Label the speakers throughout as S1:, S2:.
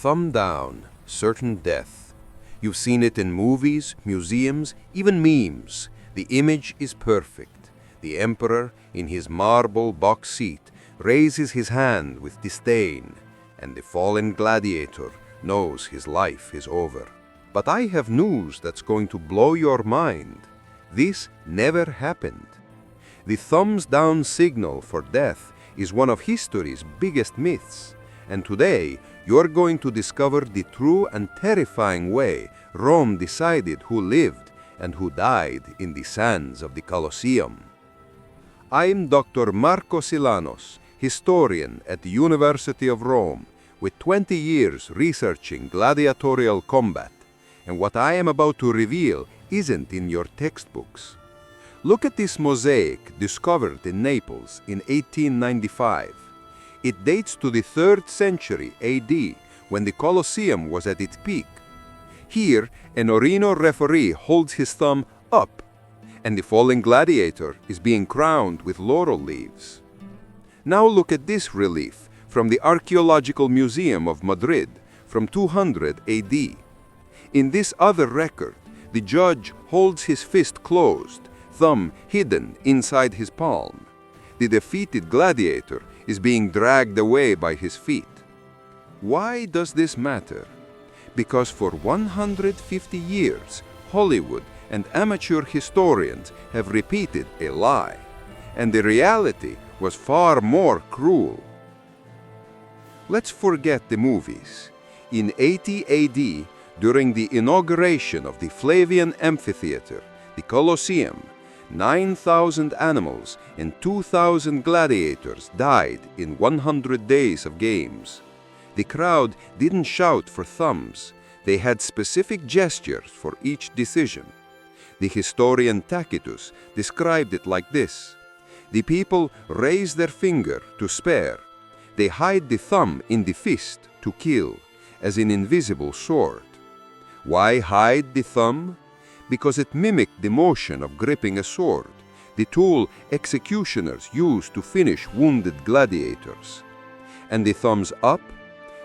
S1: Thumb down, certain death. You've seen it in movies, museums, even memes. The image is perfect. The emperor, in his marble box seat, raises his hand with disdain, and the fallen gladiator knows his life is over. But I have news that's going to blow your mind. This never happened. The thumbs down signal for death is one of history's biggest myths, and today you're going to discover the true and terrifying way Rome decided who lived and who died in the sands of the Colosseum. I'm Dr. Marco Silanos, historian at the University of Rome, with 20 years researching gladiatorial combat, and what I am about to reveal isn't in your textbooks. Look at this mosaic discovered in Naples in 1895. It dates to the 3rd century AD, when the Colosseum was at its peak. Here, an Orino referee holds his thumb up, and the fallen gladiator is being crowned with laurel leaves. Now look at this relief from the Archaeological Museum of Madrid from 200 AD. In this other record, the judge holds his fist closed, thumb hidden inside his palm. The defeated gladiator is being dragged away by his feet. Why does this matter? Because for 150 years, Hollywood and amateur historians have repeated a lie, and the reality was far more cruel. Let's forget the movies. In 80 AD, during the inauguration of the Flavian Amphitheater, the Colosseum, 9,000 animals and 2,000 gladiators died in 100 days of games. The crowd didn't shout for thumbs. They had specific gestures for each decision. The historian Tacitus described it like this: the people raise their finger to spare. They hide the thumb in the fist to kill, as an invisible sword. Why hide the thumb? Because it mimicked the motion of gripping a sword, the tool executioners used to finish wounded gladiators. And the thumbs up?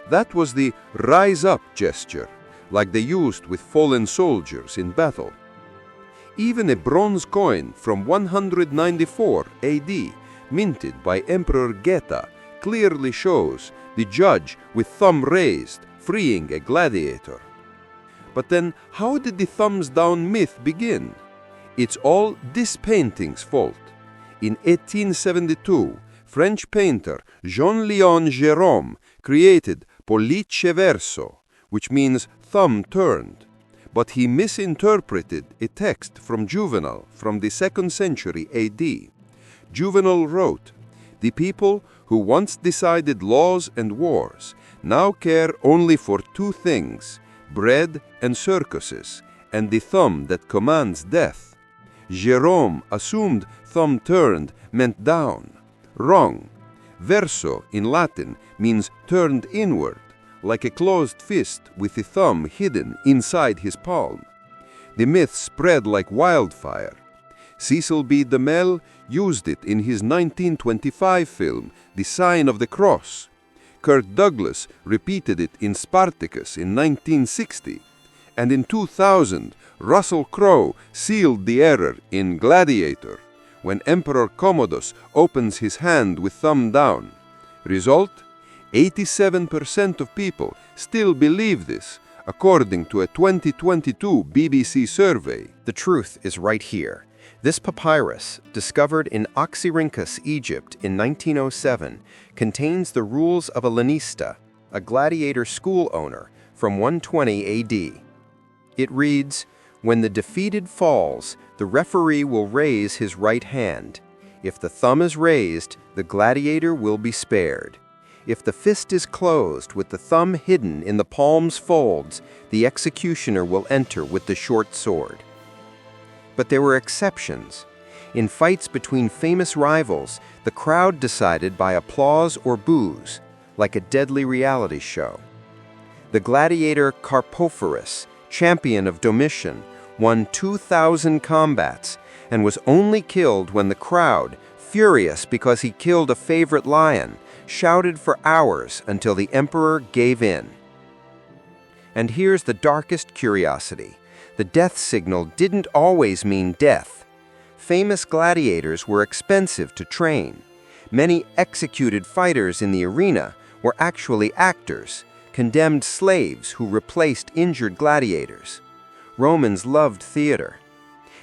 S1: That was the rise up gesture, like they used with fallen soldiers in battle. Even a bronze coin from 194 AD, minted by Emperor Geta, clearly shows the judge with thumb raised, freeing a gladiator. But then, how did the thumbs down myth begin? It's all this painting's fault. In 1872, French painter Jean-Léon Gérôme created pollice verso, which means thumb turned. But he misinterpreted a text from Juvenal from the 2nd century AD. Juvenal wrote, "The people who once decided laws and wars now care only for two things, bread and circuses, and the thumb that commands death." Jerome assumed thumb turned meant down. Wrong. Verso in Latin means turned inward, like a closed fist with the thumb hidden inside his palm. The myth spread like wildfire. Cecil B. DeMille used it in his 1925 film, The Sign of the Cross. Kirk Douglas repeated it in Spartacus in 1960. And in 2000, Russell Crowe sealed the error in Gladiator, when Emperor Commodus opens his hand with thumb down. Result? 87% of people still believe this, according to a 2022 BBC survey.
S2: The truth is right here. This papyrus, discovered in Oxyrhynchus, Egypt in 1907, contains the rules of a lanista, a gladiator school owner, from 120 AD. It reads, "When the defeated falls, the referee will raise his right hand. If the thumb is raised, the gladiator will be spared. If the fist is closed with the thumb hidden in the palm's folds, the executioner will enter with the short sword." But there were exceptions. In fights between famous rivals, the crowd decided by applause or boos, like a deadly reality show. The gladiator Carpophorus, champion of Domitian, won 2,000 combats and was only killed when the crowd, furious because he killed a favorite lion, shouted for hours until the emperor gave in. And here's the darkest curiosity. The death signal didn't always mean death. Famous gladiators were expensive to train. Many executed fighters in the arena were actually actors, condemned slaves who replaced injured gladiators. Romans loved theater.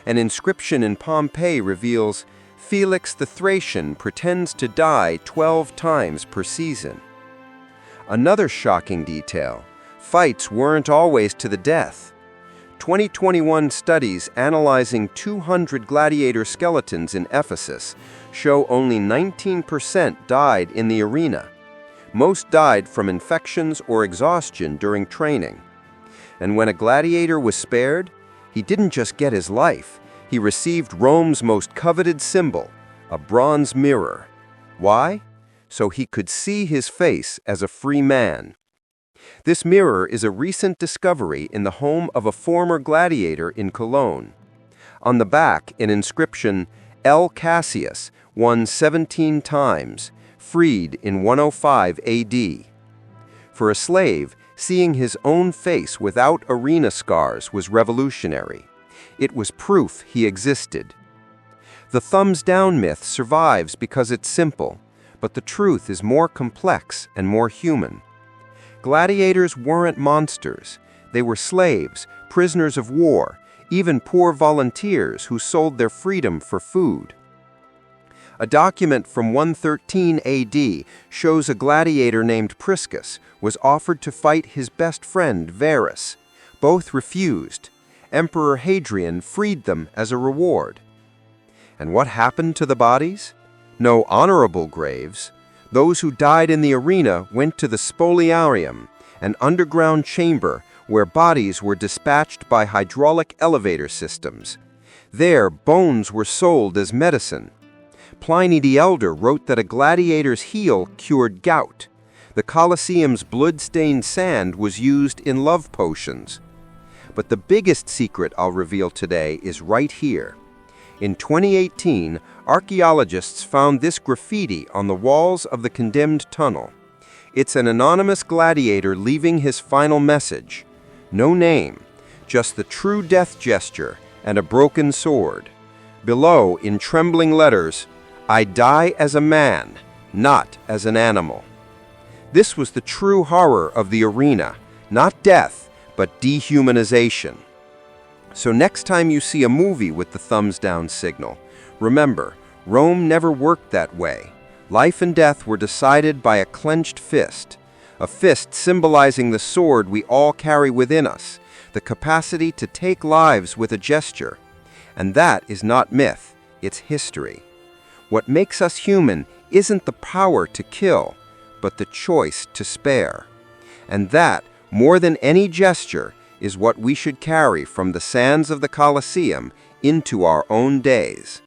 S2: An inscription in Pompeii reveals, "Felix the Thracian pretends to die 12 times per season." Another shocking detail: fights weren't always to the death. 2021 studies analyzing 200 gladiator skeletons in Ephesus show only 19% died in the arena. Most died from infections or exhaustion during training. And when a gladiator was spared, he didn't just get his life, he received Rome's most coveted symbol, a bronze mirror. Why? So he could see his face as a free man. This mirror is a recent discovery in the home of a former gladiator in Cologne. On the back, an inscription, L. Cassius won 17 times, freed in 105 AD. For a slave, seeing his own face without arena scars was revolutionary. It was proof he existed. The thumbs-down myth survives because it's simple, but the truth is more complex and more human. Gladiators weren't monsters. They were slaves, prisoners of war, even poor volunteers who sold their freedom for food. A document from 113 AD shows a gladiator named Priscus was offered to fight his best friend Varus. Both refused. Emperor Hadrian freed them as a reward. And what happened to the bodies? No honorable graves. Those who died in the arena went to the spoliarium, an underground chamber where bodies were dispatched by hydraulic elevator systems. There, bones were sold as medicine. Pliny the Elder wrote that a gladiator's heel cured gout. The Colosseum's blood-stained sand was used in love potions. But the biggest secret I'll reveal today is right here. In 2018, archaeologists found this graffiti on the walls of the condemned tunnel. It's an anonymous gladiator leaving his final message. No name, just the true death gesture and a broken sword. Below, in trembling letters, "I die as a man, not as an animal." This was the true horror of the arena, not death, but dehumanization. So next time you see a movie with the thumbs-down signal, remember, Rome never worked that way. Life and death were decided by a clenched fist, a fist symbolizing the sword we all carry within us, the capacity to take lives with a gesture. And that is not myth, it's history. What makes us human isn't the power to kill, but the choice to spare. And that, more than any gesture, is what we should carry from the sands of the Colosseum into our own days.